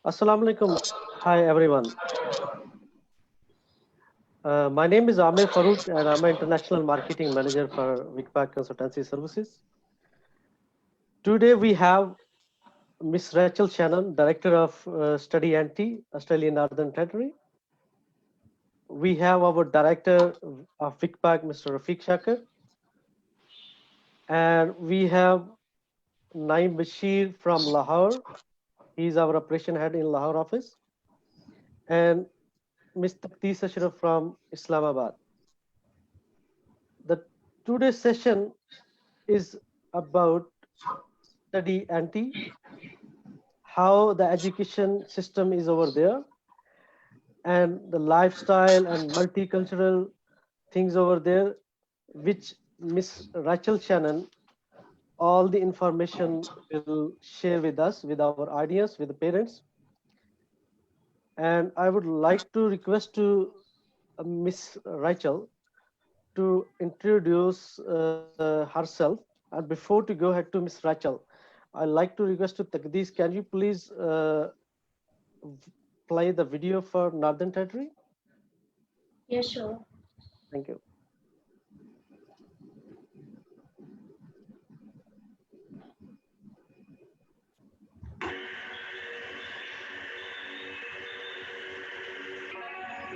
Assalamu alaikum. Hi, everyone. My name is Amir Farouk, and I'm an international marketing manager for Vicpak Consultancy Services. Today, we have Miss Rachel Shannon, Director of Study NT, Australian Northern Territory. We have our Director of Vicpak, Mr. Rafiq Shakkar. And we have Naeem Bashir from Lahore. He's our operation head in Lahore office. And Ms. Taqdees Ashraf from Islamabad. The today's session is about study NT, how the education system is over there, and the lifestyle and multicultural things over there, which Miss Rachel Shannon, all the information will share with us, with our audience, with the parents. And I would like to request to Miss Rachel to introduce herself. And before to go ahead to Miss Rachel, I'd like to request to Taqdees, can you please play the video for Northern Territory? Yeah, sure. Thank you.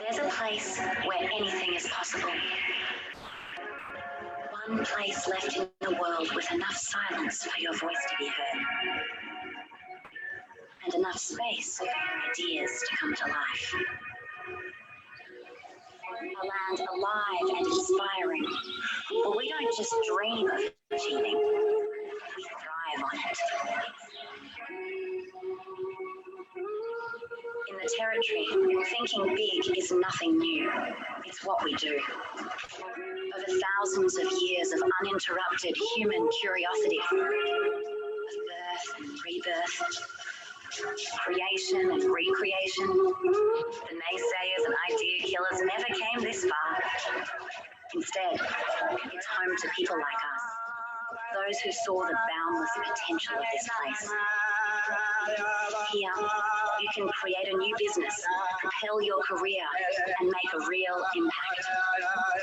There's a place where anything is possible. One place left in the world with enough silence for your voice to be heard. And enough space for your ideas to come to life. A land alive and inspiring, where we don't just dream of achieving, we thrive on it. In the Territory, thinking big is nothing new. It's what we do. Over thousands of years of uninterrupted human curiosity, of birth and rebirth, creation and recreation, the naysayers and idea killers never came this far. Instead, it's home to people like us, those who saw the boundless potential of this place. Here, you can create a new business, propel your career, and make a real impact.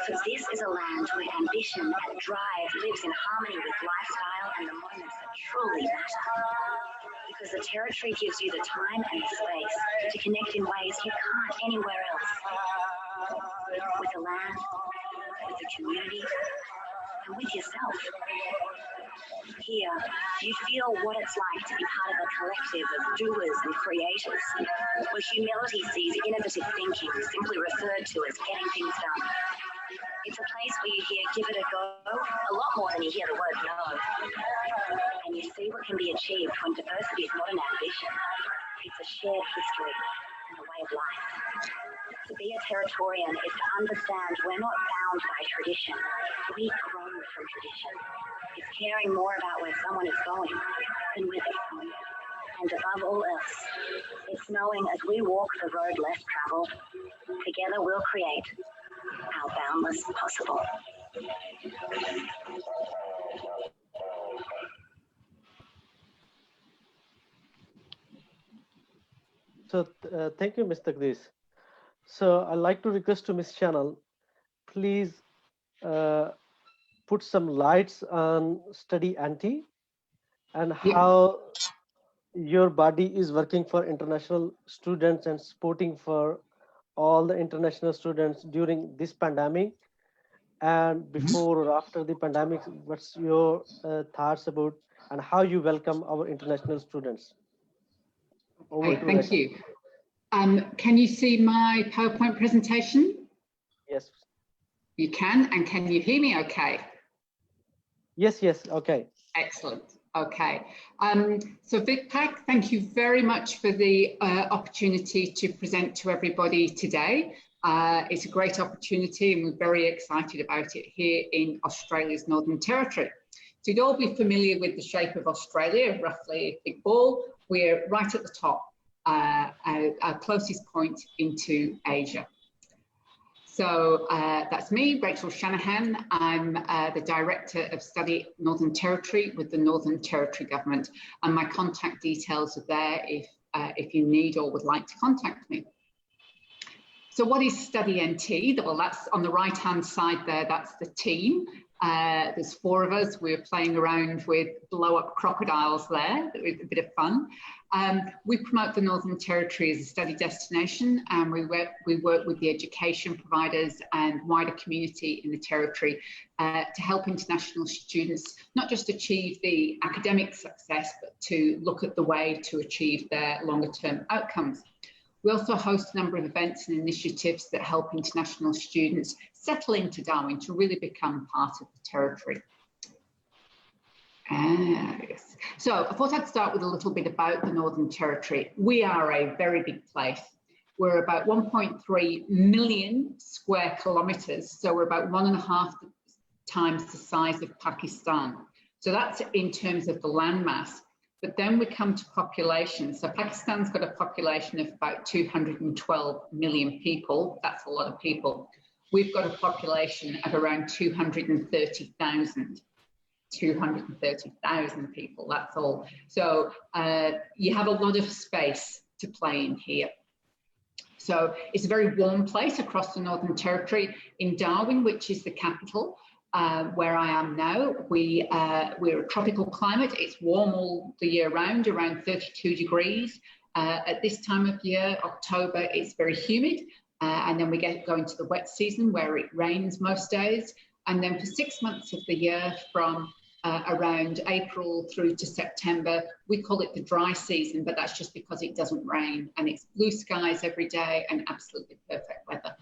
For this is a land where ambition and drive lives in harmony with lifestyle and the moments that truly matter. Because the Territory gives you the time and the space to connect in ways you can't anywhere else. With the land, with the community, and with yourself. Here, you feel what it's like to be part of a collective of doers and creators, where humility sees innovative thinking simply referred to as getting things done. It's a place where you hear give it a go a lot more than you hear the word no. And you see what can be achieved when diversity is not an ambition. It's a shared history and a way of life. To be a Territorian is to understand we're not bound by tradition. We grow from tradition. It's caring more about where someone is going than where they're going. And above all else, it's knowing as we walk the road less traveled, together we'll create our boundless possible. So thank you, Mr. Taqdees. So I'd like to request to Ms. Shannon, please put some lights on study NT and how your body is working for international students and supporting for all the international students during this pandemic and before or after the pandemic. What's your thoughts about and how you welcome our international students? Okay, thank you. Can you see my PowerPoint presentation? Yes. You can, and can you hear me okay? Yes, okay. Excellent, okay. So Vicpak, thank you very much for the opportunity to present to everybody today. It's a great opportunity and we're very excited about it here in Australia's Northern Territory. So you'd all be familiar with the shape of Australia, roughly a big ball. We're right at the top, our closest point into Asia. So that's me, Rachel Shanahan. I'm the Director of Study Northern Territory with the Northern Territory Government. And my contact details are there if if you need or would like to contact me. So what is Study NT? Well, that's on the right-hand side there, that's the team. There's 4 of us. We're playing around with blow-up crocodiles there. It was a bit of fun. We promote the Northern Territory as a study destination, and we work with the education providers and wider community in the Territory to help international students not just achieve the academic success, but to look at the way to achieve their longer-term outcomes. We also host a number of events and initiatives that help international students settle into Darwin to really become part of the Territory. Yes. So I thought I'd start with a little bit about the Northern Territory. We are a very big place. We're about 1.3 million square kilometres, so we're about 1.5 times the size of Pakistan. So that's in terms of the landmass. But then we come to population. So Pakistan's got a population of about 212 million people. That's a lot of people. We've got a population of around 230,000. 230,000 people, that's all. So you have a lot of space to play in here. So it's a very warm place across the Northern Territory. In Darwin, which is the capital, where I am now, we're a tropical climate. It's warm all the year round, around 32 degrees. At this time of year, October, it's very humid. And then we go into the wet season where it rains most days. And then for 6 months of the year, from around April through to September, we call it the dry season, but that's just because it doesn't rain and it's blue skies every day and absolutely perfect weather.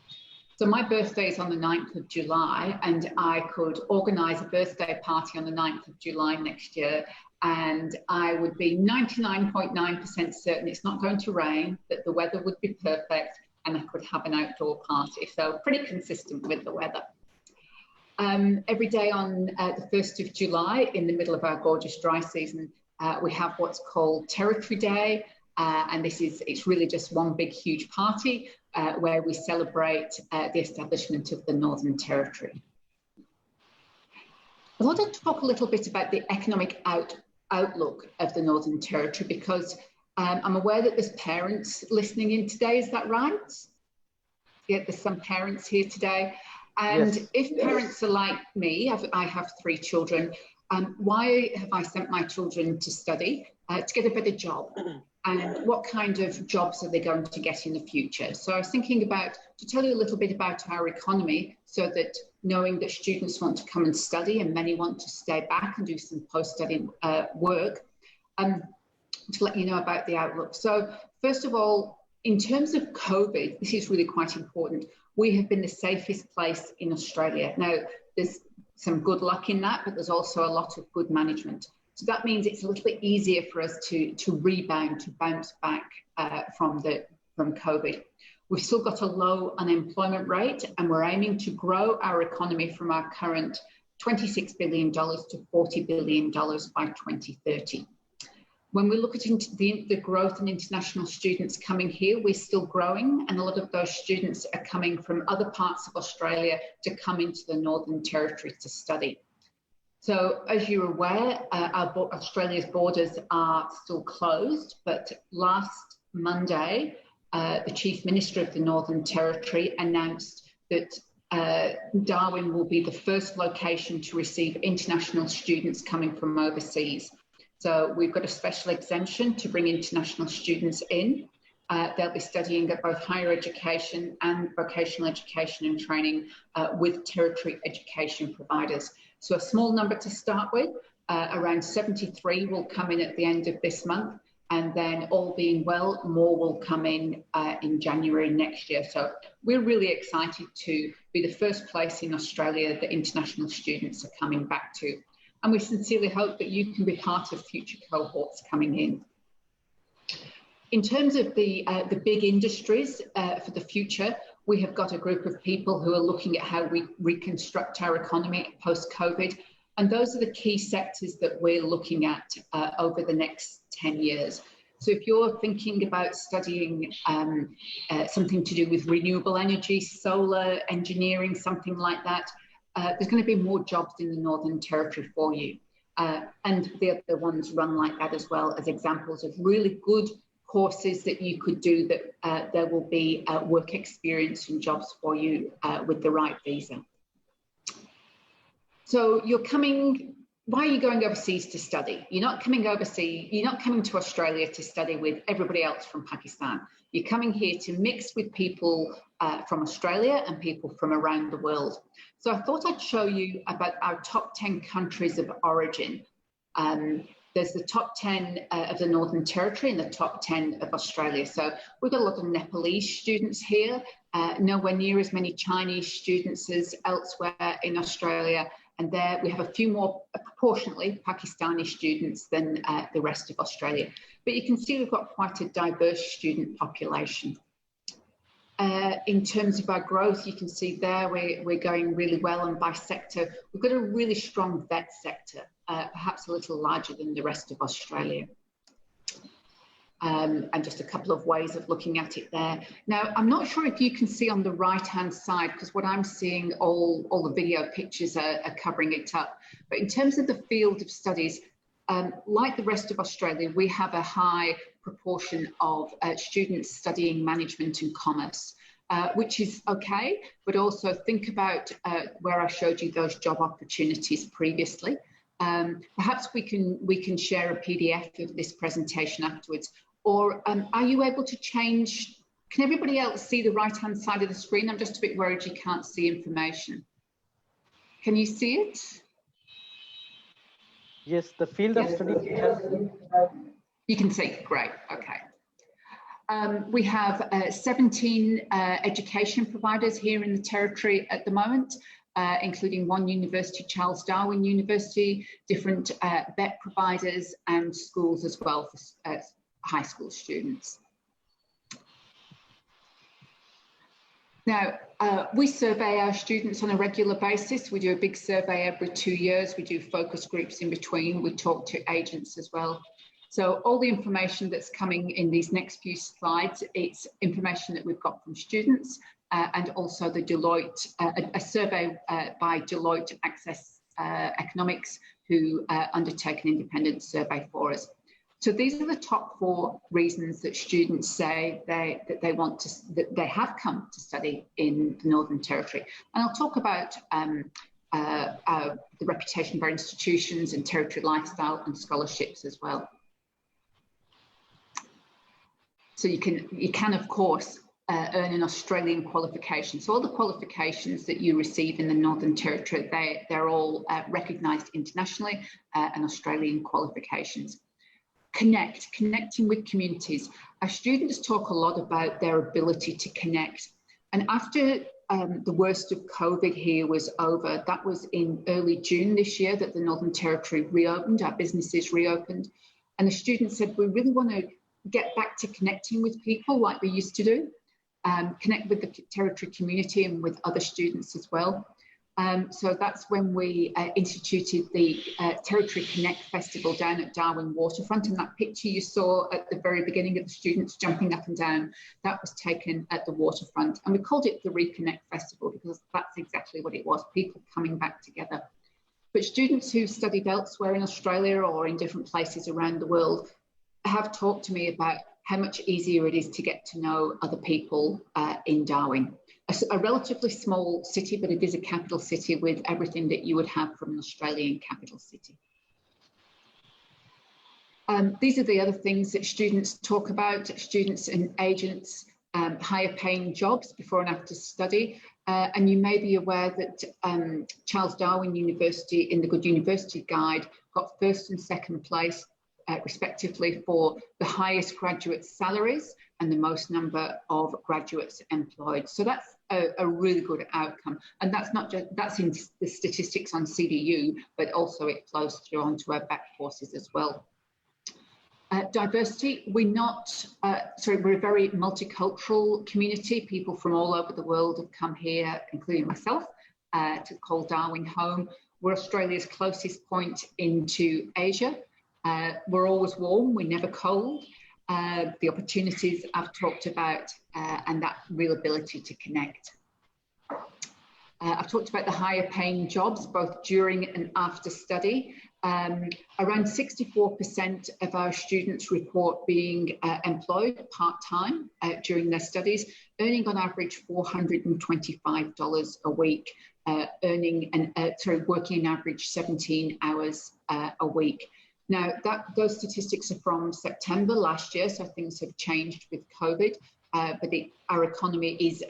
So my birthday is on the 9th of July, and I could organise a birthday party on the 9th of July next year, and I would be 99.9% certain it's not going to rain, that the weather would be perfect, and I could have an outdoor party. So pretty consistent with the weather. Every day on the 1st of July, in the middle of our gorgeous dry season, we have what's called Territory Day. And it's really just one big, huge party where we celebrate the establishment of the Northern Territory. I want to talk a little bit about the economic outlook of the Northern Territory, because I'm aware that there's parents listening in today. Is that right? Yeah, there's some parents here today. And yes, if parents are like me, I have 3 children, why have I sent my children to study? To get a better job. And what kind of jobs are they going to get in the future? So I was thinking to tell you a little bit about our economy, so that knowing that students want to come and study and many want to stay back and do some post-study work, to let you know about the outlook. So first of all, in terms of COVID, this is really quite important. We have been the safest place in Australia. Now, there's some good luck in that, but there's also a lot of good management. So that means it's a little bit easier for us to rebound, to bounce back from COVID. We've still got a low unemployment rate, and we're aiming to grow our economy from our current $26 billion to $40 billion by 2030. When we look at the growth in international students coming here, we're still growing, and a lot of those students are coming from other parts of Australia to come into the Northern Territory to study. So as you're aware, Australia's borders are still closed, but last Monday, the Chief Minister of the Northern Territory announced that Darwin will be the first location to receive international students coming from overseas. So we've got a special exemption to bring international students in. They'll be studying at both higher education and vocational education and training with Territory education providers. So a small number to start with, around 73 will come in at the end of this month, and then all being well, more will come in January next year. So we're really excited to be the first place in Australia that international students are coming back to. And we sincerely hope that you can be part of future cohorts coming in. In terms of the big industries for the future, we have got a group of people who are looking at how we reconstruct our economy post-COVID. And those are the key sectors that we're looking at over the next 10 years. So if you're thinking about studying something to do with renewable energy, solar, engineering, something like that, there's going to be more jobs in the Northern Territory for you. And the other ones run like that as well, as examples of really good courses that you could do that there will be work experience and jobs for you with the right visa. So you're coming, why are you going overseas to study? You're not coming overseas, you're not coming to Australia to study with everybody else from Pakistan. You're coming here to mix with people from Australia and people from around the world. So I thought I'd show you about our top 10 countries of origin. There's the top 10 of the Northern Territory and the top 10 of Australia. So we've got a lot of Nepalese students here, nowhere near as many Chinese students as elsewhere in Australia. And there we have a few more proportionately Pakistani students than the rest of Australia. But you can see we've got quite a diverse student population. In terms of our growth, you can see there we're going really well, and by sector, we've got a really strong vet sector, perhaps a little larger than the rest of Australia. And just a couple of ways of looking at it there. Now, I'm not sure if you can see on the right-hand side, because what I'm seeing, all the video pictures are covering it up. But in terms of the field of studies, like the rest of Australia, we have a high proportion of students studying management and commerce, which is okay, but also think about where I showed you those job opportunities previously. Perhaps we can share a PDF of this presentation afterwards. Or are you able to change? Can everybody else see the right-hand side of the screen? I'm just a bit worried you can't see information. Can you see it? Yes, the field of study has... You can see, great, okay. We have 17 education providers here in the Territory at the moment, including one university, Charles Darwin University, different vet providers and schools as well for high school students. Now, we survey our students on a regular basis. We do a big survey every 2 years. We do focus groups in between. We talk to agents as well. So all the information that's coming in these next few slides, it's information that we've got from students and also the Deloitte, a survey by Deloitte Access Economics, who undertake an independent survey for us. So these are the top 4 reasons that students say that they have come to study in the Northern Territory. And I'll talk about the reputation of our institutions and territory lifestyle and scholarships as well. So you can of course earn an Australian qualification. So all the qualifications that you receive in the Northern Territory, they're all recognised internationally and Australian qualifications. Connecting with communities. Our students talk a lot about their ability to connect. And after the worst of COVID here was over, that was in early June this year that the Northern Territory reopened, our businesses reopened. And the students said, we really want to get back to connecting with people like we used to do, connect with the Territory community and with other students as well. So that's when we instituted the Territory Connect Festival down at Darwin Waterfront. And that picture you saw at the very beginning of the students jumping up and down, that was taken at the waterfront. And we called it the Reconnect Festival because that's exactly what it was, people coming back together. But students who studied elsewhere in Australia or in different places around the world have talked to me about how much easier it is to get to know other people in Darwin. A relatively small city, but it is a capital city with everything that you would have from an Australian capital city. These are the other things that students talk about, students and agents, higher paying jobs before and after study. And you may be aware that Charles Darwin University in the Good University Guide got 1st and 2nd place respectively for the highest graduate salaries and the most number of graduates employed. So that's a really good outcome. And that's not just, that's in the statistics on CDU, but also it flows through onto our back courses as well. Diversity, we're a very multicultural community. People from all over the world have come here, including myself, to call Darwin home. We're Australia's closest point into Asia. We're always warm, we're never cold. The opportunities I've talked about and that real ability to connect. I've talked about the higher paying jobs, both during and after study. Around 64% of our students report being employed part-time during their studies, earning on average $425 a week, working an average 17 hours a week. Now, those statistics are from September last year, so things have changed with COVID, but our economy is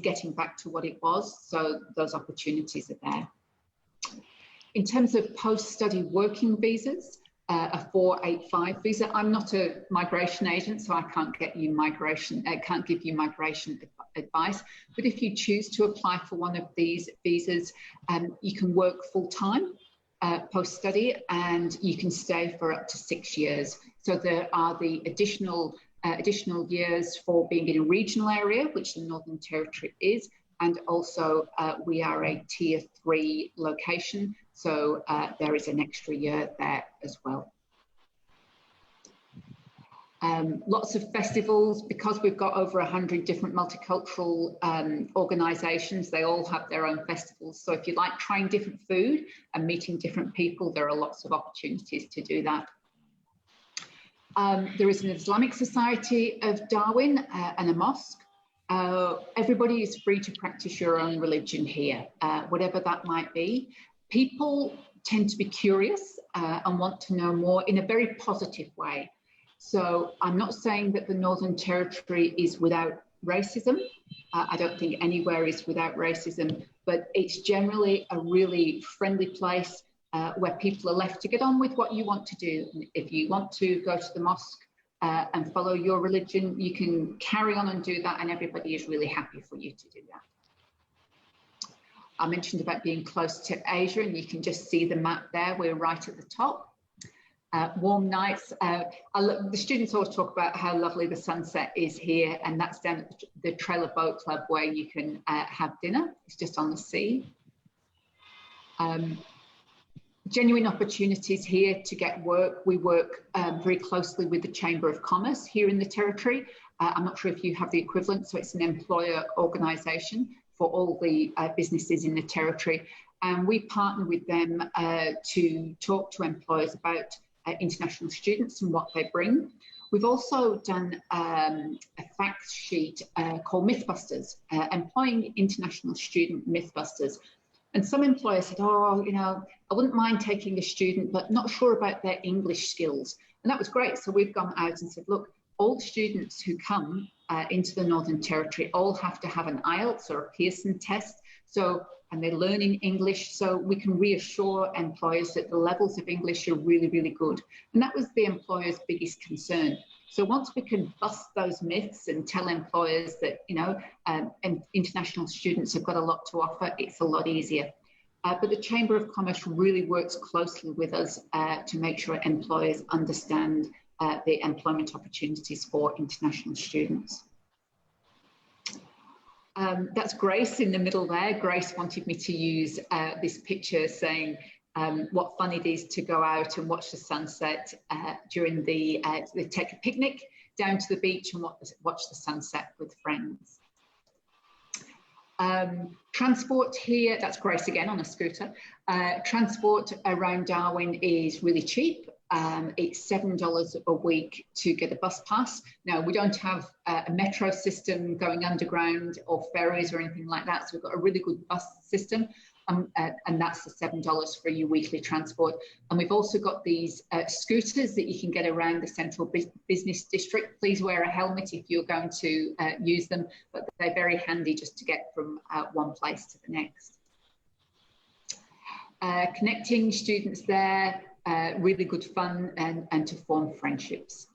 getting back to what it was, so those opportunities are there. In terms of post-study working visas, a 485 visa. I'm not a migration agent, so I can't give you migration advice. But if you choose to apply for one of these visas, you can work full-time post-study, and you can stay for up to 6 years. So there are the additional years for being in a regional area, which the Northern Territory is, and also we are a Tier 3 location. So there is an extra year there as well. Lots of festivals, because we've got over 100 different multicultural organisations. They all have their own festivals. So if you like trying different food and meeting different people, there are lots of opportunities to do that. There is an Islamic Society of Darwin and a mosque. Everybody is free to practice your own religion here, whatever that might be. People tend to be curious and want to know more in a very positive way. So I'm not saying that the Northern Territory is without racism. I don't think anywhere is without racism, but it's generally a really friendly place where people are left to get on with what you want to do. And if you want to go to the mosque and follow your religion, you can carry on and do that, and everybody is really happy for you to do that. I mentioned about being close to Asia, and you can just see the map there. We're right at the top. Warm nights. The students always talk about how lovely the sunset is here, and that's down at the Trailer Boat Club where you can have dinner. It's just on the sea. Genuine opportunities here to get work. We work very closely with the Chamber of Commerce here in the Territory. I'm not sure if you have the equivalent, so it's an employer organisation for all the businesses in the Territory. And we partner with them to talk to employers about international students and what they bring. We've also done a fact sheet called Mythbusters, employing international student Mythbusters. And some employers said, oh, you know, I wouldn't mind taking a student, but not sure about their English skills. And that was great. So we've gone out and said, look, all students who come into the Northern Territory all have to have an IELTS or a Pearson test. So, and they're learning English, so we can reassure employers that the levels of English are really, really good. And that was the employer's biggest concern. So once we can bust those myths and tell employers that, you know, international students have got a lot to offer, it's a lot easier. But the Chamber of Commerce really works closely with us to make sure employers understand the employment opportunities for international students. That's Grace in the middle there. Grace wanted me to use this picture saying what fun it is to go out and watch the sunset during they take a picnic down to the beach and watch the sunset with friends. Transport here, that's Grace again on a scooter. Transport around Darwin is really cheap. It's $7 a week to get a bus pass. Now, we don't have a metro system going underground or ferries or anything like that, so we've got a really good bus system, and that's the $7 for your weekly transport. And we've also got these scooters that you can get around the central business district. Please wear a helmet if you're going to use them, but they're very handy just to get from one place to the next. Connecting students there, really good fun and to form friendships.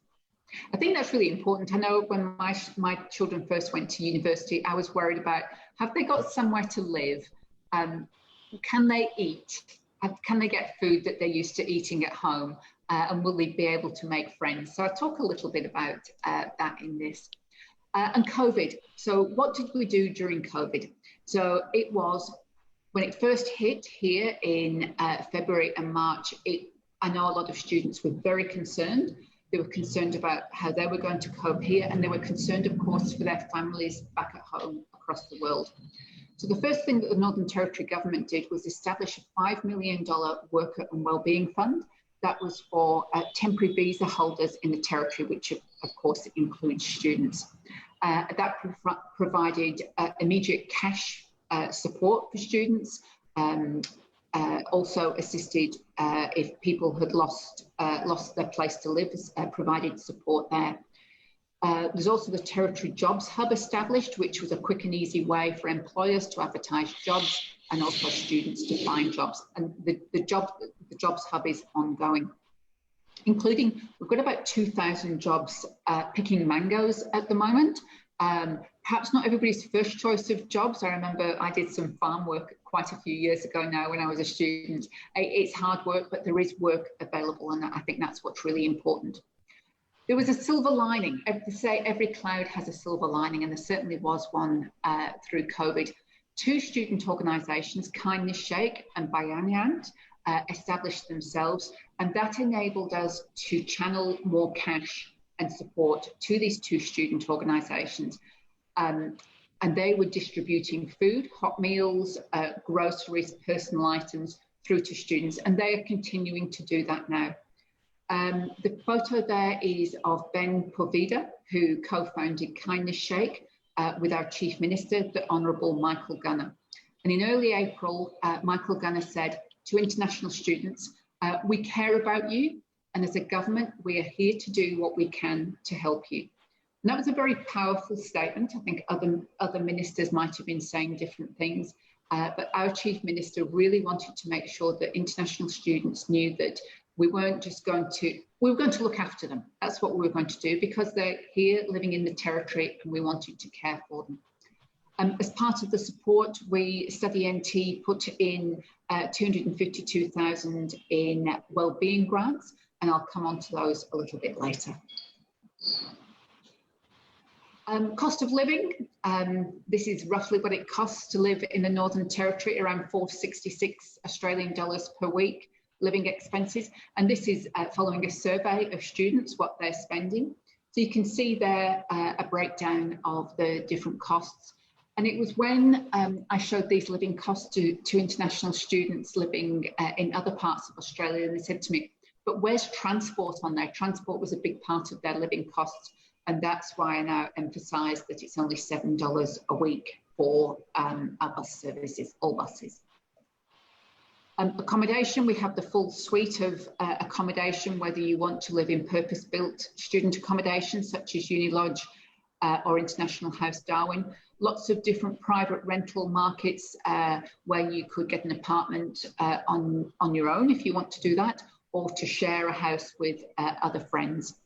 I think that's really important. I know when my children first went to university, I was worried about, have they got somewhere to live? Can they eat? Can they get food that they're used to eating at home? And will they be able to make friends? So I'll talk a little bit about that in this. And COVID. So what did we do during COVID? So it was, when it first hit here in February and March, I know a lot of students were very concerned. They were concerned about how they were going to cope here, and they were concerned, of course, for their families back at home across the world. So the first thing that the Northern Territory government did was establish a $5 million worker and wellbeing fund that was for temporary visa holders in the territory, which of course includes students. That provided immediate cash support for students, also assisted if people had lost their place to live, provided support there. There's also the Territory Jobs Hub established, which was a quick and easy way for employers to advertise jobs and also students to find jobs. And the Jobs Hub is ongoing, including, we've got about 2,000 jobs picking mangoes at the moment. Perhaps not everybody's first choice of jobs. I remember I did some farm work quite a few years ago now when I was a student. It's hard work, but there is work available, and I think that's what's really important. There was a silver lining. Every cloud has a silver lining, and there certainly was one through COVID. Two student organisations, Kindness Shake and Bayanyant, established themselves, and that enabled us to channel more cash and support to these two student organisations. And they were distributing food, hot meals, groceries, personal items through to students, and they are continuing to do that now. The photo there is of Ben Poveda, who co-founded Kindness Shake with our Chief Minister, the Honourable Michael Gunner. And in early April, Michael Gunner said to international students, we care about you, and as a government, we are here to do what we can to help you. And that was a very powerful statement. I think other ministers might have been saying different things, but our Chief Minister really wanted to make sure that international students knew that we weren't just going to, we were going to look after them. That's what we were going to do because they're here living in the territory and we wanted to care for them. As part of the support, we, Study NT, put in 252,000 in wellbeing grants, and I'll come on to those a little bit later. Cost of living, this is roughly what it costs to live in the Northern Territory, around $466 Australian dollars per week, living expenses. And this is following a survey of students, what they're spending. So you can see there a breakdown of the different costs. And it was when I showed these living costs to international students living in other parts of Australia, and they said to me, but where's transport on there? Transport was a big part of their living costs. And that's why I now emphasise that it's only $7 a week for our bus services, all buses. Accommodation, we have the full suite of accommodation, whether you want to live in purpose-built student accommodation, such as Unilodge or International House Darwin. Lots of different private rental markets where you could get an apartment on your own if you want to do that, or to share a house with other friends.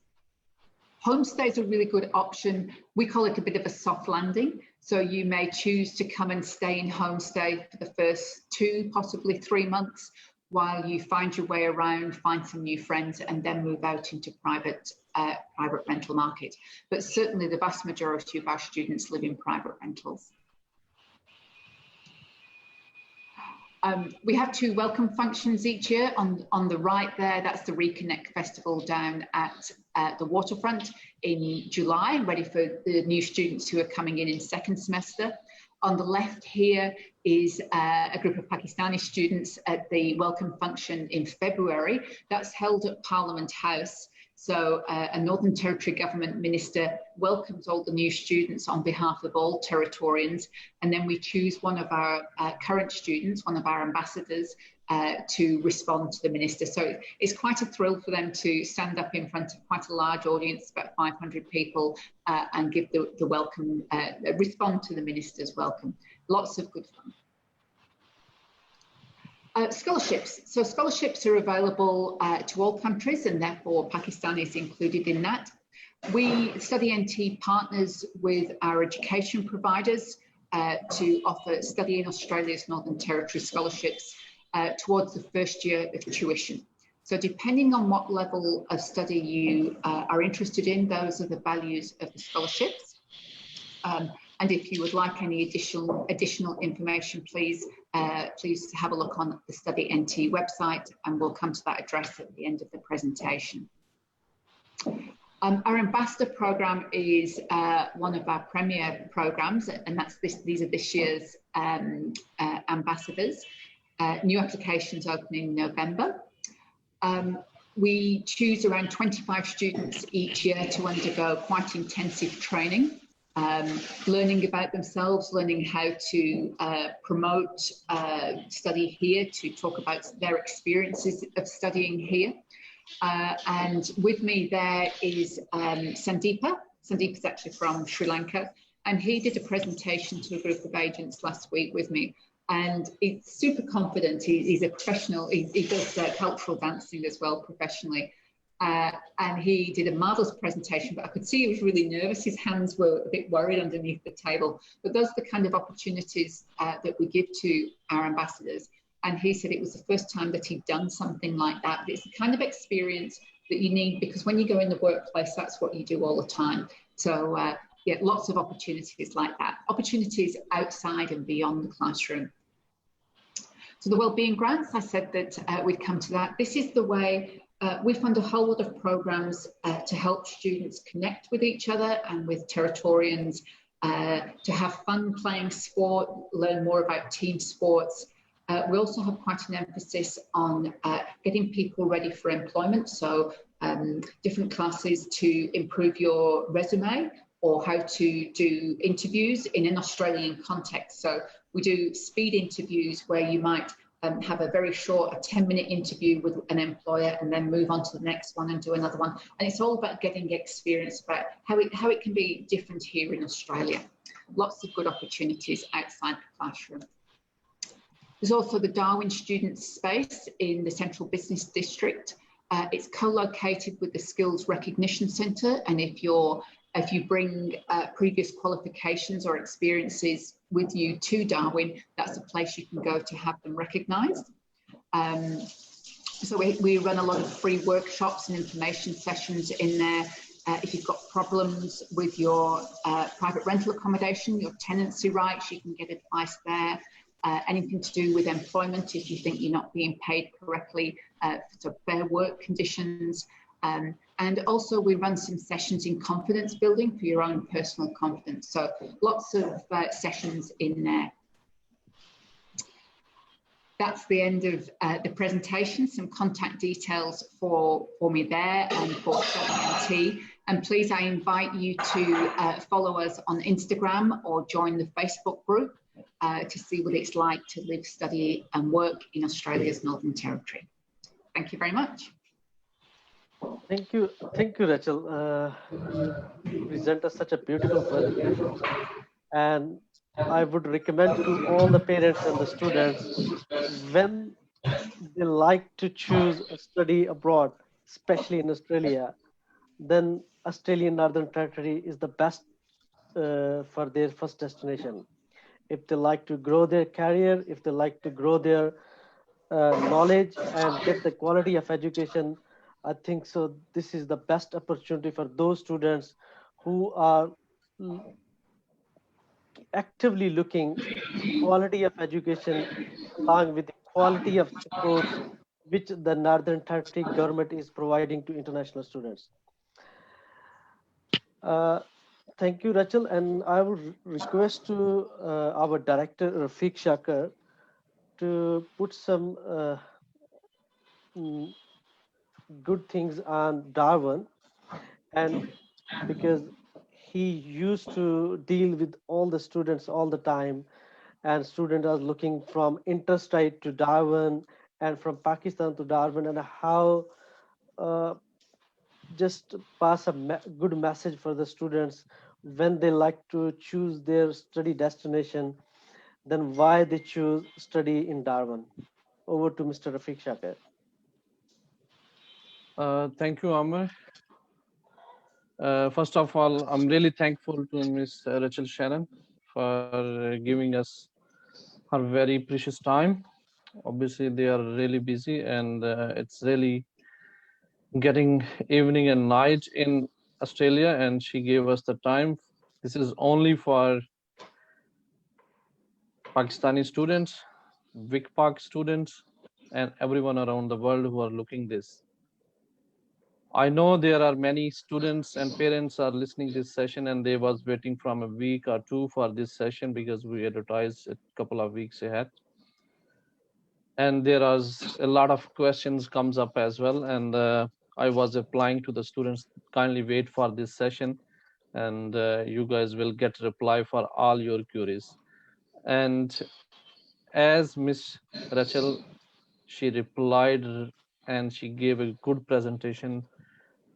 Homestay is a really good option. We call it a bit of a soft landing. So you may choose to come and stay in homestay for the first 2, possibly 3 months while you find your way around, find some new friends, and then move out into private rental market. But certainly the vast majority of our students live in private rentals. We have 2 welcome functions each year. On the right there, that's the Reconnect Festival down at the waterfront in July, ready for the new students who are coming in second semester. On the left here is a group of Pakistani students at the welcome function in February. That's held at Parliament House. So a Northern Territory Government Minister welcomes all the new students on behalf of all Territorians, and then we choose one of our current students, one of our ambassadors, to respond to the Minister. So it's quite a thrill for them to stand up in front of quite a large audience, about 500 people, and give the welcome, respond to the Minister's welcome. Lots of good fun. Scholarships. So scholarships are available to all countries, and therefore Pakistan is included in that. We, Study NT, partners with our education providers to offer Study in Australia's Northern Territory scholarships towards the first year of tuition. So depending on what level of study you are interested in, those are the values of the scholarships. And if you would like any additional information, please have a look on the Study NT website, and we'll come to that address at the end of the presentation. Our ambassador program is one of our premier programs, and these are this year's ambassadors. New applications opening in November. We choose around 25 students each year to undergo quite intensive training, learning about themselves, learning how to promote study here, to talk about their experiences of studying here. And with me there is Sandeepa. Sandeepa is actually from Sri Lanka, and he did a presentation to a group of agents last week with me. And he's super confident. He's a professional. He does cultural dancing as well professionally. And he did a marvelous presentation, but I could see he was really nervous. His hands were a bit worried underneath the table. But those are the kind of opportunities that we give to our ambassadors. And he said it was the first time that he'd done something like that. But it's the kind of experience that you need, because when you go in the workplace, that's what you do all the time. So yeah, lots of opportunities like that. Opportunities outside and beyond the classroom. So the wellbeing grants, I said that we'd come to that. This is the way we fund a whole lot of programs to help students connect with each other and with Territorians, to have fun playing sport, learn more about team sports. We also have quite an emphasis on getting people ready for employment. So different classes to improve your resume, or how to do interviews in an Australian context. So we do speed interviews where you might have a very short, a 10-minute interview with an employer and then move on to the next one and do another one. And it's all about getting experience about how it can be different here in Australia. Lots of good opportunities outside the classroom. There's also the Darwin Student Space in the Central Business District. It's co-located with the Skills Recognition Centre, and if you bring previous qualifications or experiences with you to Darwin, that's a place you can go to have them recognised. So we run a lot of free workshops and information sessions in there. If you've got problems with your private rental accommodation, your tenancy rights, you can get advice there. Anything to do with employment, if you think you're not being paid correctly, so fair work conditions. And also we run some sessions in confidence building for your own personal confidence. So lots of sessions in there. That's the end of the presentation. Some contact details for me there and for WNT. And please, I invite you to follow us on Instagram or join the Facebook group to see what it's like to live, study and work in Australia's Northern Territory. Thank you very much. Thank you, Rachel. You presented such a beautiful presentation, and I would recommend to all the parents and the students, when they like to choose a study abroad, especially in Australia, then Australian Northern Territory is the best for their first destination. If they like to grow their career, if they like to grow their knowledge and get the quality of education, I think so this is the best opportunity for those students who are actively looking quality of education along with the quality of supports which the Northern Territory government is providing to international students. Thank you, Rachel, and I would request to our director, Rafiq Shakkar, to put some good things on Darwin, and because he used to deal with all the students all the time, and students are looking from interstate to Darwin and from Pakistan to Darwin, and how just pass a good message for the students when they like to choose their study destination, then why they choose study in Darwin. Over to Mr. Rafiq Shakkar. Thank you, Amr. First of all, I'm really thankful to Ms. Rachel Sharon for giving us her very precious time. Obviously, they are really busy, and it's really getting evening and night in Australia, and she gave us the time. This is only for Pakistani students, Vicpak students, and everyone around the world who are looking this. I know there are many students and parents are listening this session and they was waiting from a week or two for this session because we advertised a couple of weeks ahead. And there was a lot of questions comes up as well. And I was applying to the students, kindly wait for this session and you guys will get reply for all your queries. And as Miss Rachel, she replied and she gave a good presentation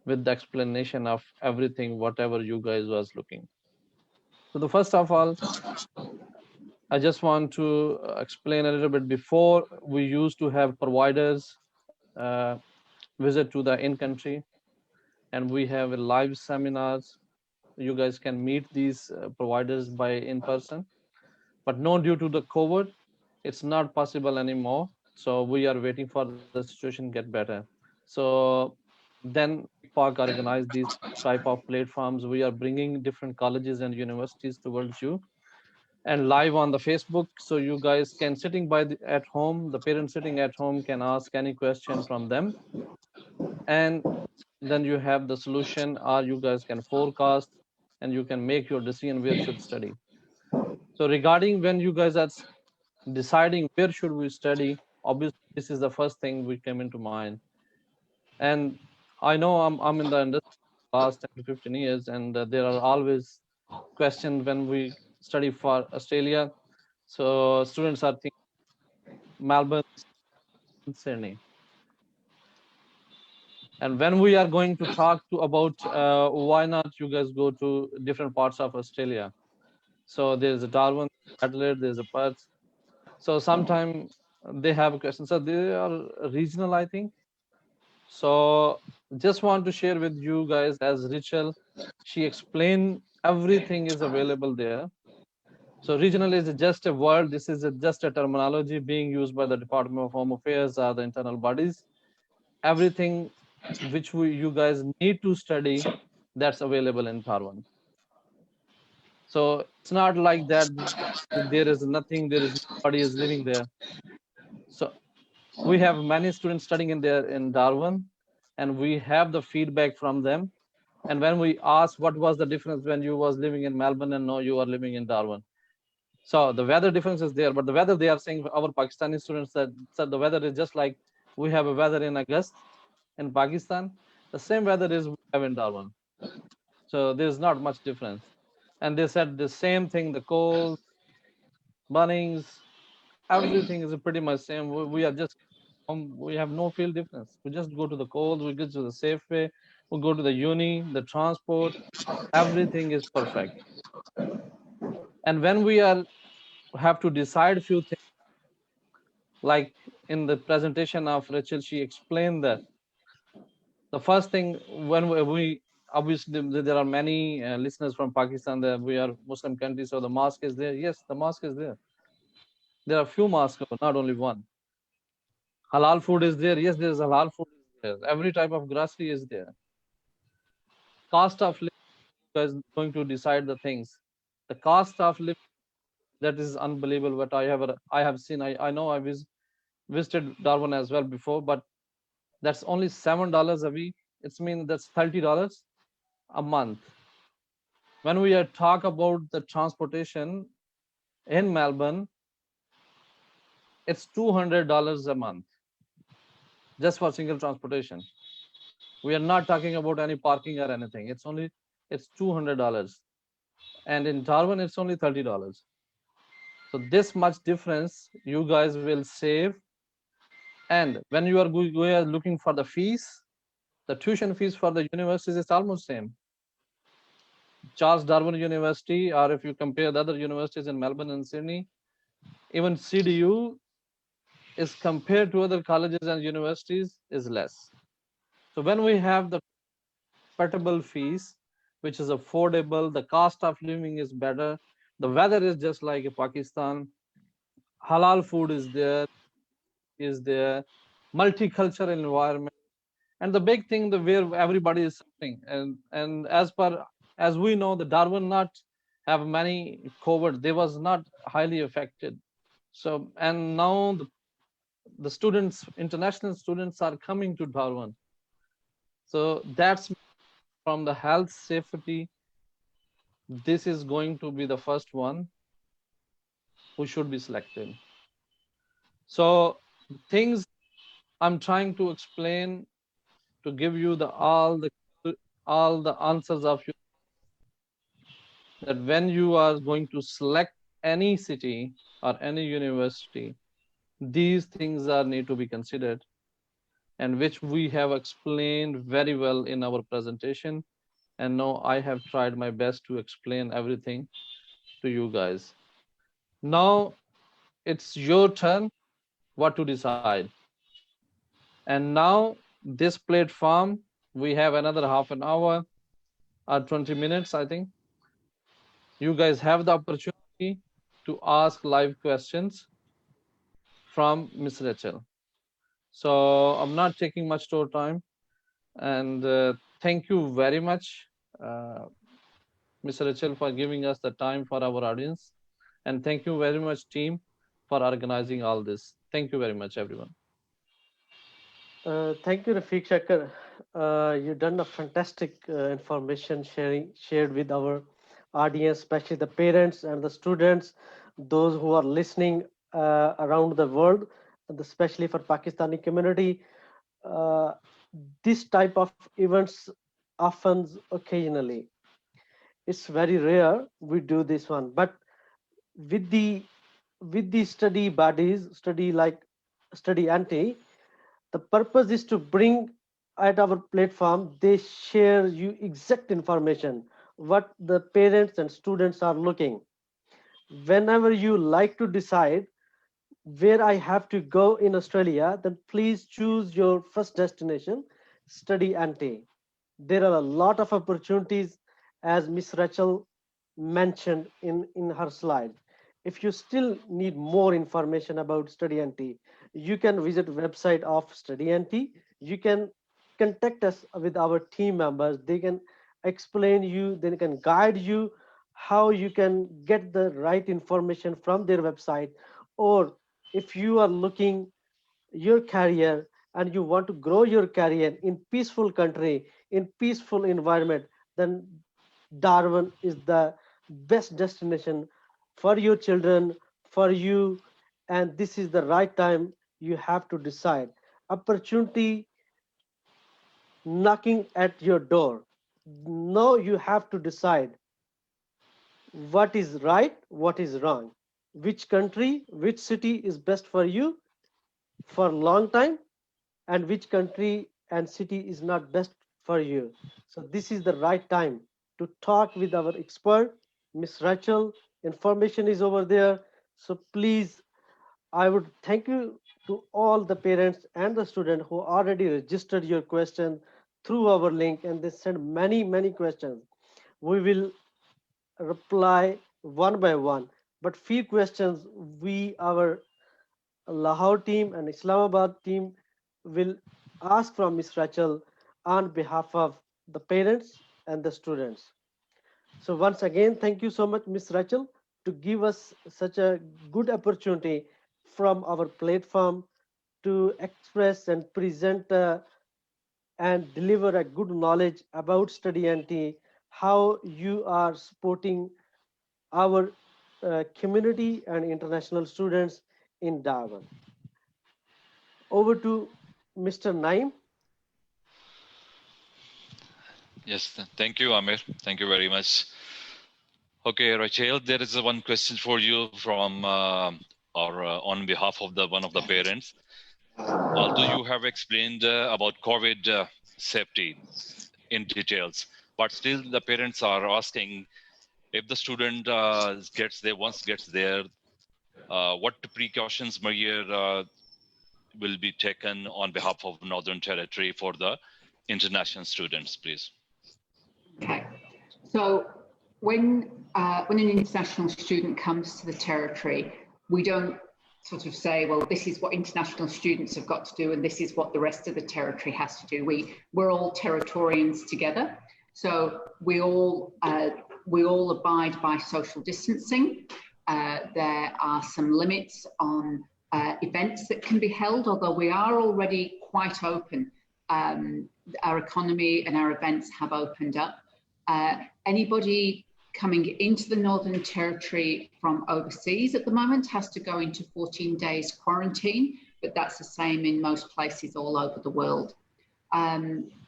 with the explanation of everything, whatever you guys was looking. So the first of all, I just want to explain a little bit. Before, we used to have providers visit to the in-country, and we have live seminars. You guys can meet these providers by in person, but no, due to the COVID, it's not possible anymore. So we are waiting for the situation get better. So then Vicpak organized these type of platforms. We are bringing different colleges and universities towards you and live on the Facebook. So you guys can sitting at home, the parents sitting at home can ask any question from them. And then you have the solution, or you guys can forecast and you can make your decision where should study. So regarding when you guys are deciding where should we study, obviously this is the first thing we came into mind. And I know I'm in the industry last 10 to 15 years, and there are always questions when we study for Australia. So students are thinking Melbourne, Sydney. And when we are going to talk to about why not you guys go to different parts of Australia. So there's a Darwin, Adelaide, there's a Perth. So sometimes they have a question. So they are regional, I think. So just want to share with you guys as Rachel, she explained everything is available there. So regional is just a word. This is just a terminology being used by the Department of Home Affairs or the internal bodies. Everything which you guys need to study, that's available in Darwin. So it's not like that there is nothing, there is nobody is living there. So we have many students studying in there in Darwin, and we have the feedback from them. And when we ask what was the difference when you was living in Melbourne and now you are living in Darwin. So the weather difference is there, but the weather they are saying our Pakistani students said the weather is just like we have a weather in August in Pakistan. The same weather is we have in Darwin. So there's not much difference. And they said the same thing, the cold, Bunnings, everything is pretty much same. We are just we have no field difference. We just go to the calls, we go to the safe way, we go to the uni, the transport, everything is perfect. And when we are have to decide few things, like in the presentation of Rachel, she explained that the first thing when we obviously there are many listeners from Pakistan that we are Muslim country, so the mosque is there. Yes, the mosque is there. There are few mosques, not only one. Halal food is there. Yes, there is halal food is there. Every type of grocery is there. Cost of living is going to decide the things. The cost of living, that is unbelievable. What I have seen. I know I visited Darwin as well before, but that's only $7 a week. It's mean that's $30 a month. When we are talk about the transportation in Melbourne, it's $200 a month just for single transportation. We are not talking about any parking or anything. It's $200, and in Darwin it's only $30. So this much difference you guys will save. And when you are looking for the fees, the tuition fees for the universities is almost same. Charles Darwin University, or if you compare the other universities in Melbourne and Sydney, even CDU is compared to other colleges and universities is less. So when we have the portable fees, which is affordable, the cost of living is better, the weather is just like Pakistan, halal food is there, multicultural environment, and the big thing where everybody is suffering. And as we know, the Darwin not have many COVID, they was not highly affected. So and now the students, international students are coming to Darwin. So that's from the health safety. This is going to be the first one who should be selected. So things I'm trying to explain to give you all the answers of you, that when you are going to select any city or any university, these things are need to be considered, and which we have explained very well in our presentation. And now I have tried my best to explain everything to you guys. Now it's your turn what to decide. And now this platform, we have another half an hour or 20 minutes, I think. You guys have the opportunity to ask live questions from Ms. Rachel. So I'm not taking much of time, and thank you very much, Ms. Rachel, for giving us the time for our audience. And thank you very much, team, for organizing all this. Thank you very much, everyone. Thank you, Rafiq Shakkar. You've done a fantastic information shared with our audience, especially the parents and the students, those who are listening around the world, and especially for Pakistani community. Uh, this type of events happens occasionally. It's very rare we do this one, but with the study bodies, study anti, the purpose is to bring at our platform, they share you exact information what the parents and students are looking. Whenever you like to decide where I have to go in Australia, then please choose your first destination, study anti. There are a lot of opportunities, as Miss Rachel mentioned in her slide. If you still need more information about Study NT, you can visit website of Study NT. You can contact us with our team members. They can explain you, they can guide you how you can get the right information from their website. Or if you are looking your career and you want to grow your career in peaceful country, in peaceful environment, then Darwin is the best destination for your children, for you, and this is the right time you have to decide. Opportunity knocking at your door. Now you have to decide what is right, what is wrong, which country, which city is best for you for a long time, and which country and city is not best for you. So this is the right time to talk with our expert, Miss Rachel. Information is over there. So please, I would thank you to all the parents and the student who already registered your question through our link, and they sent many questions. We will reply one by one, but few questions our Lahore team and Islamabad team will ask from Ms. Rachel on behalf of the parents and the students. So once again, thank you so much, Ms. Rachel, to give us such a good opportunity from our platform to express and present and deliver a good knowledge about Study NT, how you are supporting our community and international students in Darwin. Over to Mr. Naim. Yes, thank you, Amir. Thank you very much. Okay, Rachel, there is one question for you from on behalf of one of the parents. Although you have explained about COVID safety in details, but still the parents are asking if the student once gets there, what precautions measure will be taken on behalf of Northern Territory for the international students, please? Okay, so when an international student comes to the territory, we don't sort of say, well, this is what international students have got to do and this is what the rest of the territory has to do. We're all Territorians together, so we all abide by social distancing. There are some limits on events that can be held, although we are already quite open our economy and our events have opened up. Anybody coming into the Northern Territory from overseas at the moment has to go into 14 days quarantine, but that's the same in most places all over the world.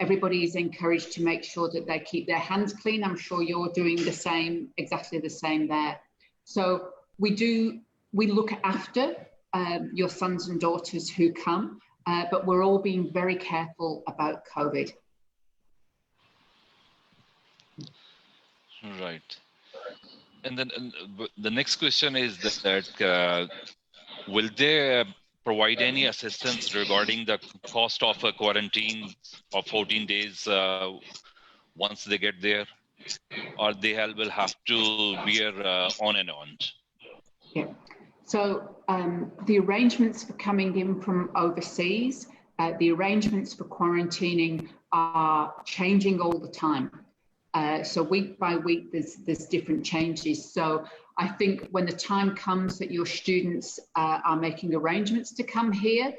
Everybody is encouraged to make sure that they keep their hands clean. I'm sure you're doing the same, exactly the same there. So we look after your sons and daughters who come, but we're all being very careful about COVID. Right. And then the next question is that will they provide any assistance regarding the cost of a quarantine of 14 days once they get there, or they will have to bear on and on? Yeah. So the arrangements for coming in from overseas, the arrangements for quarantining are changing all the time. So week by week, there's different changes. So I think when the time comes that your students are making arrangements to come here,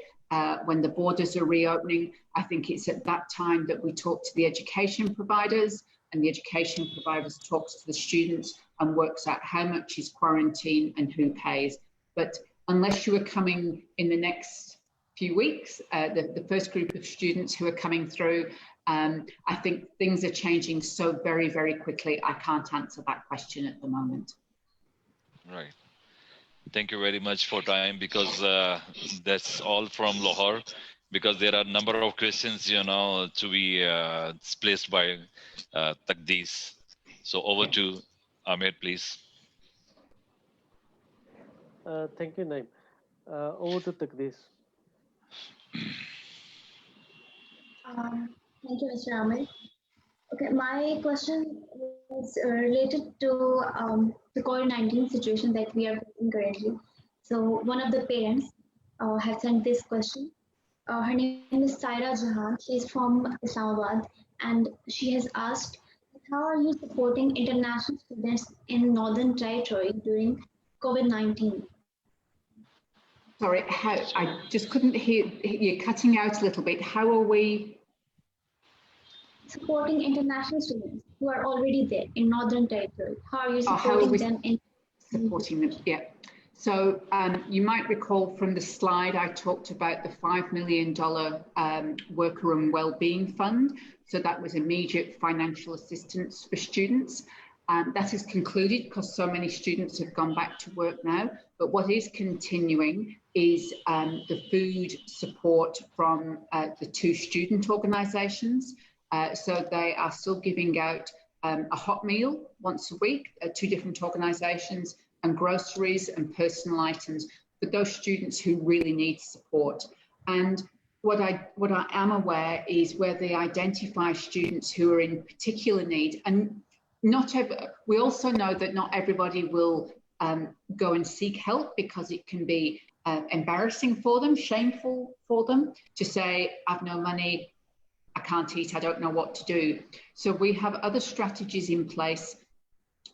when the borders are reopening, I think it's at that time that we talk to the education providers, and the education providers talks to the students and works out how much is quarantine and who pays. But unless you are coming in the next few weeks, the first group of students who are coming through, I think things are changing so very, very quickly. I can't answer that question at the moment. Right. Thank you very much for time, because that's all from Lahore, because there are a number of questions, to be placed by Taqdees. So over to Amir, please. Thank you, Naim. Over to Taqdees. Thank you, Mr. Amir. Okay, my question is related to the COVID-19 situation that we are facing currently. So one of the parents has sent this question. Her name is Saira Jahan. She is from Islamabad, and she has asked, how are you supporting international students in Northern Territory during COVID-19? Sorry, I just couldn't hear, you're cutting out a little bit. How are we supporting international students who are already there in Northern Territory? How are you supporting them? Supporting them, yeah. So you might recall from the slide I talked about the $5 million Worker and Wellbeing Fund. So that was immediate financial assistance for students. That is concluded because so many students have gone back to work now. But what is continuing is the food support from the two student organisations. So they are still giving out a hot meal once a week, two different organisations, and groceries and personal items for those students who really need support. And what I am aware is where they identify students who are in particular need, and we also know that not everybody will go and seek help, because it can be embarrassing for them, shameful for them to say, I've no money, I can't eat, I don't know what to do. So we have other strategies in place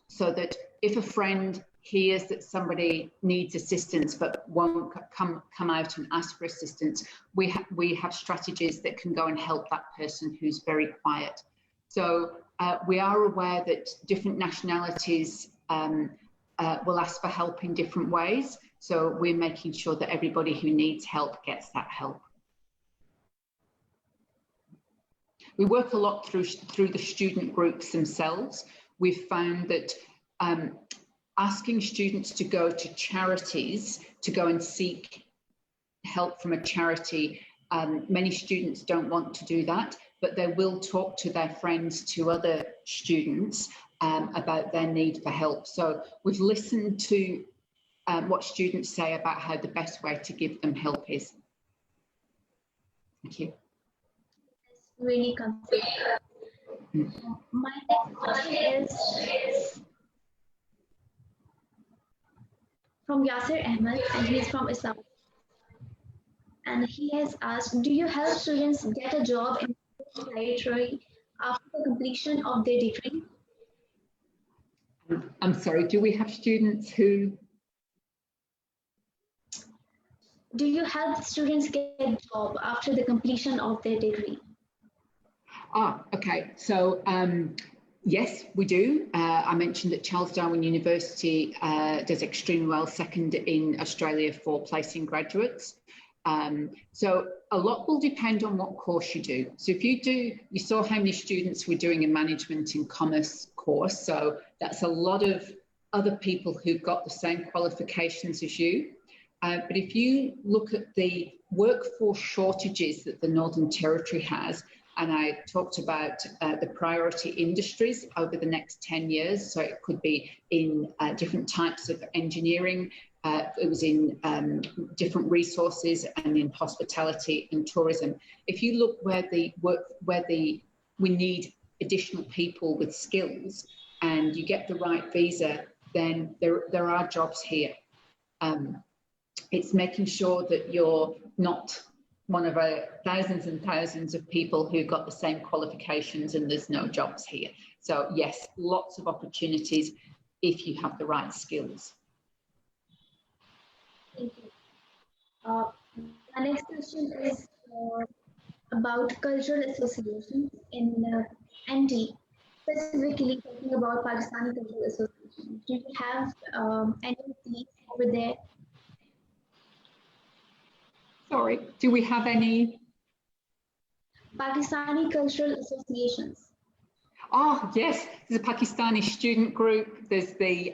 so that if a friend hears that somebody needs assistance but won't come out and ask for assistance, we have strategies that can go and help that person who's very quiet. So we are aware that different nationalities will ask for help in different ways. So we're making sure that everybody who needs help gets that help. We work a lot through the student groups themselves. We've found that asking students to go to charities, to go and seek help from a charity, many students don't want to do that, but they will talk to their friends, to other students about their need for help. So we've listened to what students say about how the best way to give them help is. Thank you. Really considerate. My next question is from Yasir Ahmed, and he's from Islam. And he has asked, do you help students get a job in the territory after the completion of their degree? I'm sorry, do we have students who? Do you help students get a job after the completion of their degree? Okay. So yes, we do. I mentioned that Charles Darwin University does extremely well, second in Australia for placing graduates. So a lot will depend on what course you do. So if you saw how many students were doing a management and commerce course. So that's a lot of other people who've got the same qualifications as you. But if you look at the workforce shortages that the Northern Territory has, and I talked about the priority industries over the next 10 years. So it could be in different types of engineering. It was in different resources and in hospitality and tourism. If you look where we need additional people with skills and you get the right visa, then there are jobs here. It's making sure that you're not one of thousands and thousands of people who got the same qualifications and there's no jobs here. So yes, lots of opportunities if you have the right skills. Thank you. My next question is about cultural associations in NT, specifically talking about Pakistani Cultural Association. Do you have any of these over there? Sorry, do we have any? Pakistani Cultural Associations. Oh, yes, there's a Pakistani student group. There's the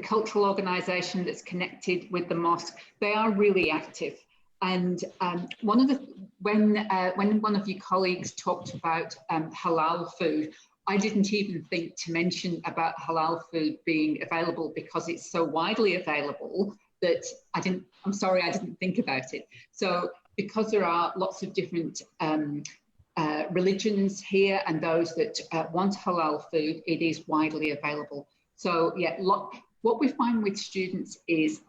cultural organisation that's connected with the mosque. They are really active. And when one of your colleagues talked about halal food, I didn't even think to mention about halal food being available because it's so widely available that I'm sorry, I didn't think about it. So because there are lots of different religions here and those that want halal food, it is widely available. So yeah, what we find with students is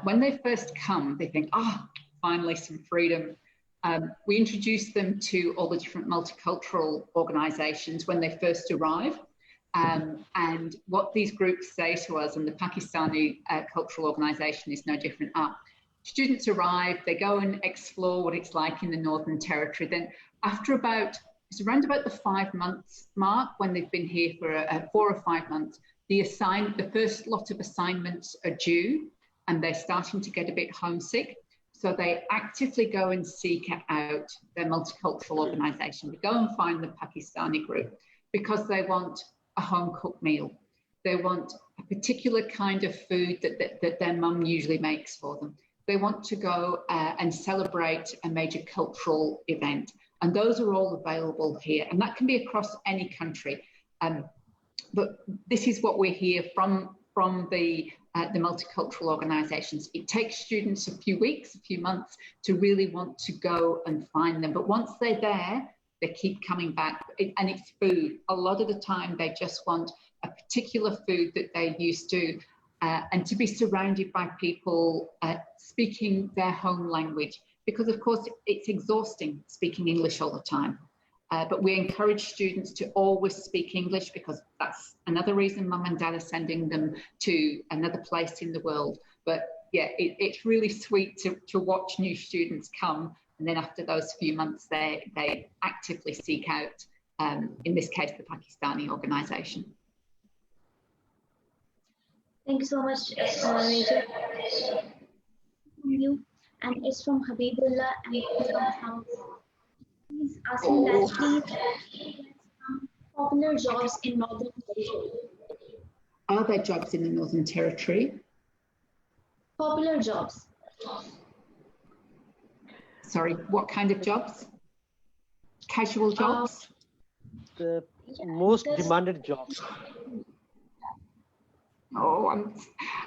when they first come, they think, finally some freedom. We introduce them to all the different multicultural organisations when they first arrive. And what these groups say to us, and the Pakistani cultural organisation is no different. Students arrive, they go and explore what it's like in the Northern Territory. Then after it's around about the 5 months mark, when they've been here for 4 or 5 months, the first lot of assignments are due and they're starting to get a bit homesick. So they actively go and seek out their multicultural organisation. They go and find the Pakistani group because they want a home-cooked meal. They want a particular kind of food that their mum usually makes for them. They want to go and celebrate a major cultural event. And those are all available here. And that can be across any country. But this is what we hear from the multicultural organisations. It takes students a few weeks, a few months to really want to go and find them. But once they're there, they keep coming back. And it's food. A lot of the time, they just want a particular food that they're used to and to be surrounded by people speaking their home language. Because, of course, it's exhausting speaking English all the time. But we encourage students to always speak English because that's another reason mum and dad are sending them to another place in the world. But yeah, it's really sweet to watch new students come. And then after those few months, they actively seek out, in this case, the Pakistani organisation. Thank you so much, Rachel. You. And it's from Habibullah and it's from House. He's asking that please popular jobs in Northern Territory. Are there jobs in the Northern Territory? Popular jobs. Sorry, what kind of jobs? Casual jobs? The most demanded jobs. Oh,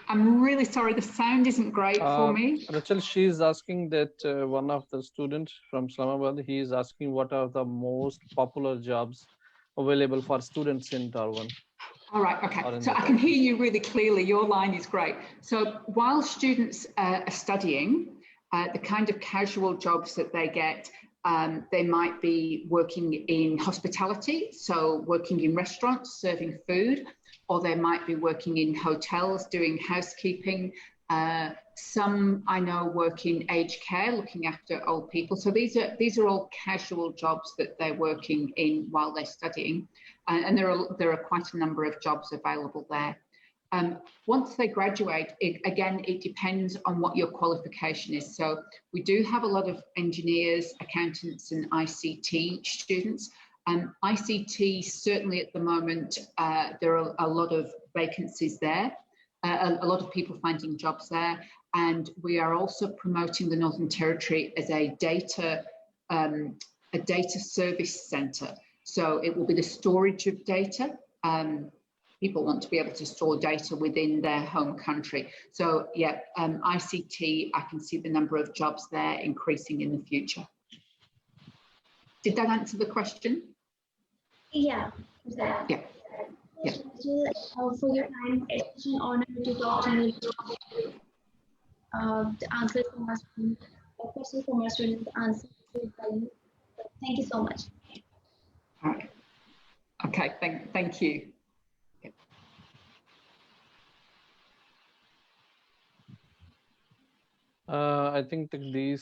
I'm really sorry. The sound isn't great for me. Rachel, she is asking that one of the students from Islamabad, he is asking what are the most popular jobs available for students in Darwin. All right, okay. So I can hear you really clearly. Your line is great. So while students are studying, the kind of casual jobs that they get, they might be working in hospitality, so working in restaurants, serving food, or they might be working in hotels, doing housekeeping. Some I know work in aged care, looking after old people. So these are all casual jobs that they're working in while they're studying, and there are quite a number of jobs available there. Once they graduate, it depends on what your qualification is. So we do have a lot of engineers, accountants, and ICT students. ICT, certainly at the moment, there are a lot of vacancies there, a lot of people finding jobs there. And we are also promoting the Northern Territory as a data service centre. So it will be the storage of data. People want to be able to store data within their home country. So yeah, ICT, I can see the number of jobs there increasing in the future. Did that answer the question? Yeah. Yeah. Yeah. For your time, it's an honor to talk to you. The answers from our students, questions from our students answered by you. Thank you so much. All right. Okay, thank you. I think she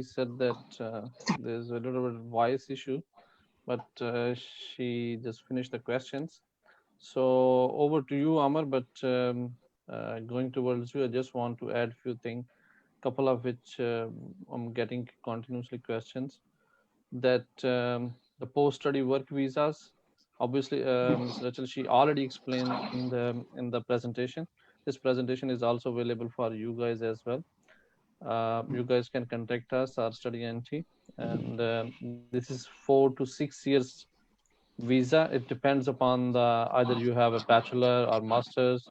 said that there's a little bit of voice issue, but she just finished the questions. So over to you, Amar, but going towards you, I just want to add a few things, couple of which I'm getting continuously questions. That the post-study work visas, obviously, Ms. Rachel, she already explained in the presentation. This presentation is also available for you guys as well. You guys can contact us, our study NT, and this is 4 to 6 years visa. It depends upon either you have a bachelor or master's,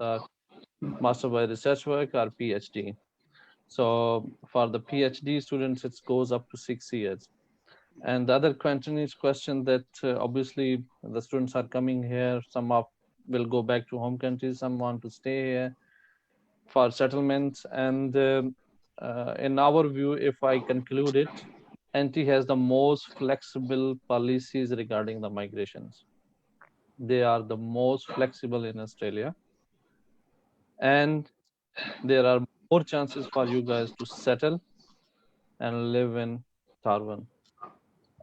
master by research work or PhD. So for the PhD students, it goes up to 6 years. And the other continuous question that obviously the students are coming here, some will go back to home countries, some want to stay here for settlements. And in our view, if I conclude it, NT has the most flexible policies regarding the migrations. They are the most flexible in Australia. And there are more chances for you guys to settle and live in Darwin.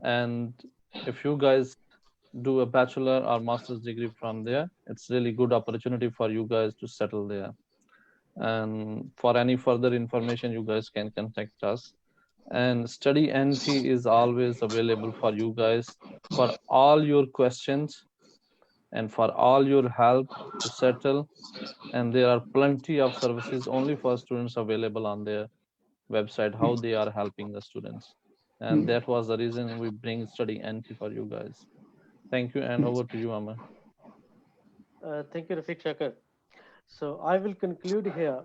And if you guys do a bachelor or master's degree from there, it's really good opportunity for you guys to settle there. And for any further information, you guys can contact us. And Study NT is always available for you guys for all your questions and for all your help to settle. And there are plenty of services only for students available on their website, how they are helping the students. And that was the reason we bring Study NT for you guys. Thank you, and over to you, Amar. Thank you, Rafiq Shakkar. So I will conclude here.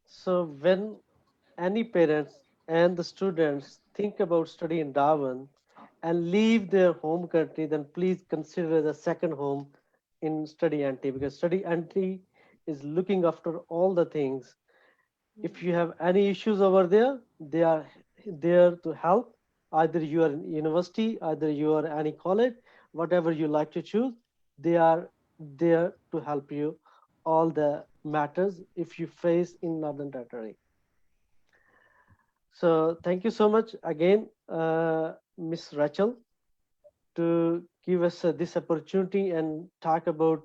So when any parents and the students think about study in Darwin and leave their home country, then please consider the second home in Study NT, because Study NT is looking after all the things. If you have any issues over there, they are there to help. Either you are in university, either you are any college, whatever you like to choose, they are there to help you all the matters if you face in Northern Territory. So thank you so much again, Miss Rachel, to give us this opportunity and talk about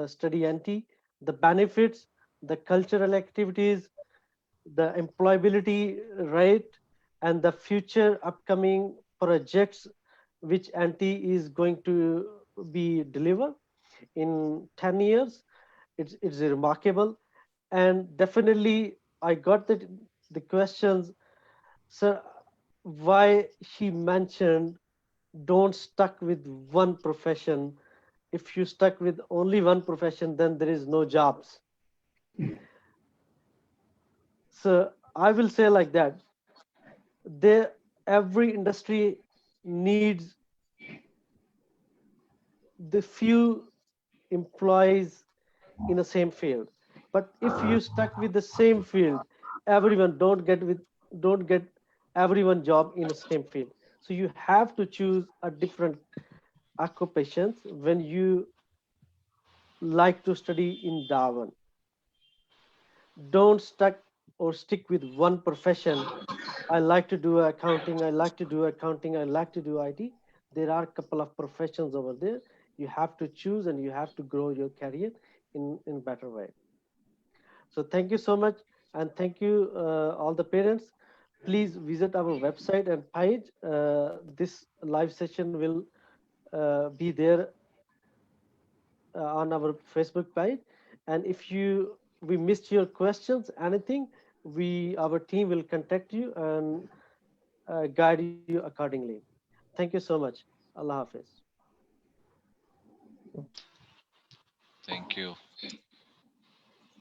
Study NT, the benefits, the cultural activities, the employability rate, and the future upcoming projects which NT is going to be delivered in 10 years. It's remarkable. And definitely I got the questions, sir, why she mentioned don't stuck with one profession. If you stuck with only one profession, then there is no jobs. So I will say like that. Every industry needs the few employees in the same field. But if you stuck with the same field, everyone don't get everyone job in the same field. So you have to choose a different occupations when you like to study in Darwin. Don't stuck or stick with one profession. I like to do accounting, I like to do accounting, I like to do IT. There are a couple of professions over there. You have to choose and you have to grow your career in better way. So thank you so much, and thank you all the parents. Please visit our website and page. This live session will be there on our Facebook page. And if we missed your questions, anything, our team will contact you and guide you accordingly. Thank you so much. Allah Hafiz. Thank you.